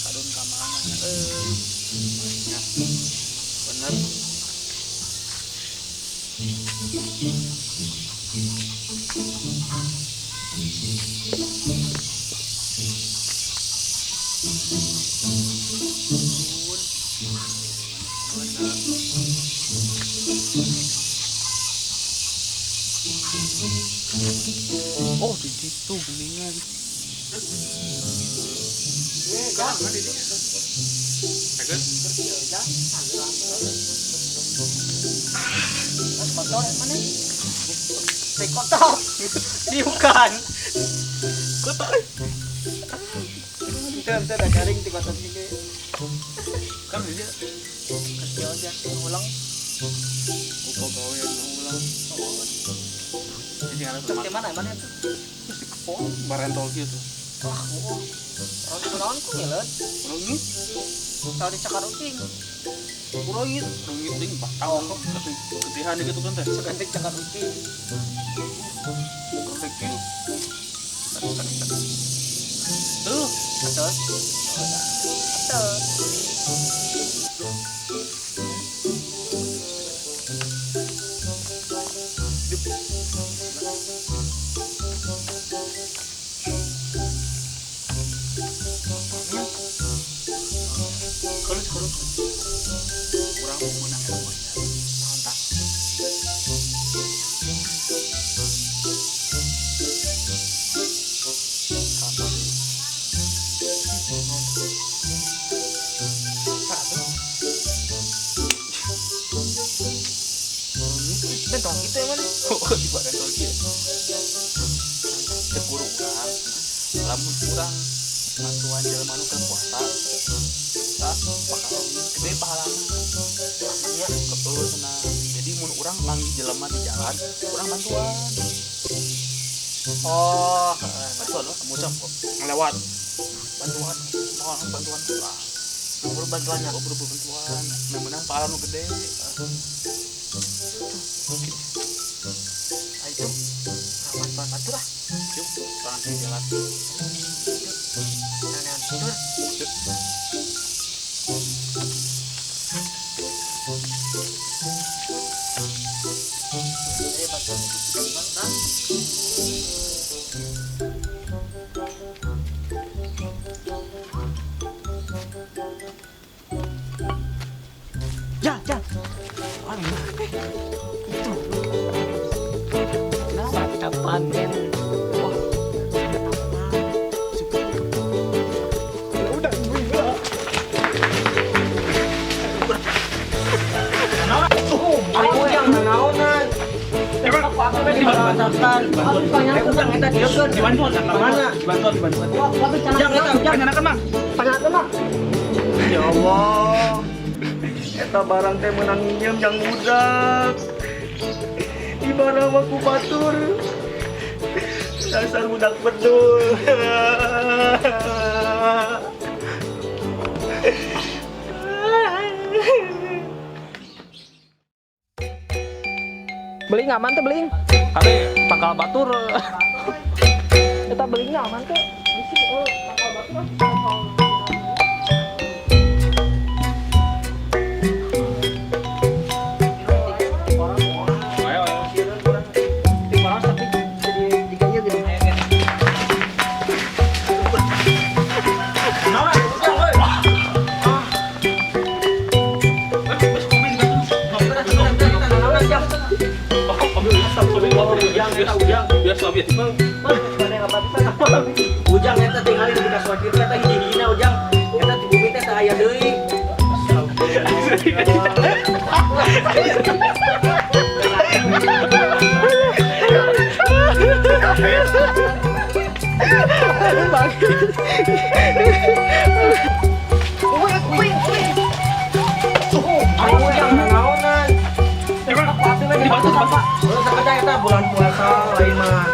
Kadun ka mana ya bener. Oh di situ geningan. Kotor mana? Teh kotor. Diukan. Kotor. Itu ada garing di kotor ini. Kan dia Kecil aja ulang. upo gawe ulang. Jadi ada Di mana itu? terus di kepon barentol gitu. Wah, oh. Kalau di kunaon ku ngileut. Rungit, Kalau di cakar uting. rungit ting patau kok ketihan gitu kan teh. Segantik cakar uting. Gerlek gitu. Tuh, Atos. Atos. kalau kurang menang ya mantap. Bentong gitu ya mana? Oh, di barentol gitu. Ceburu urang, lamun urang mantuan jelema anu keur puasa. Tah, bakal gede pahalana. Ya, betul senang. Jadi mun urang manggih jelema di jalan, urang bantuan. Oh, Bantuan lah, kamu kok ngelewat. Bantuan, mohon bantuan urang. buru bantuannya. Oh, buru bantuan. Menang pahala nu gede. Ayo, bantuan batu lah. Yuk, urang di jalan. Nenean tidur. Ayo bantuan. Ya, ya. Anu. Mata panen. Wah, Udah gila. aku yang naonan. Dibantuan. Udang eta diekeun. Dibantuan Mana? Dibantuan. Ujang eta ujang. Panjanakeun Mang. Panjanakeun mah. Ya Allah, eta barang teh menang nginjem yang budak. Ibarat waku batur, dasar budak bedul. Beling aman teh beling. Ade pangkal batur. Eta belingnya aman teh. Bisi bakal batur. Ujang eta tinggal di bekas wakil eta hiji-hijina ujang. Eta di bumi teh teu aya deui. Bulan puasa lain mah.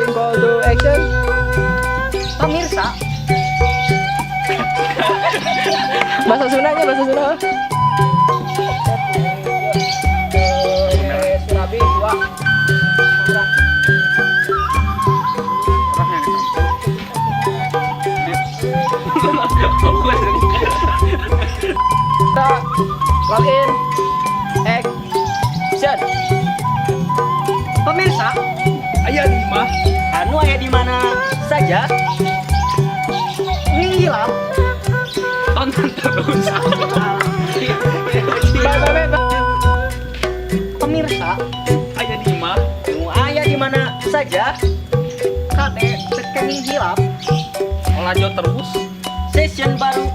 Call to action. Pemirsa. Bahasa Sundanya, bahasa Sunda. Surabi 2. orang yang Kita login. Action. Pemirsa, ayah di mah anu aya di mana saja? Hilang. tonton terus. Bye. Pemirsa, Ayah di mah anu aya di mana saja? Kade rekening hilap. lanjut terus. Session baru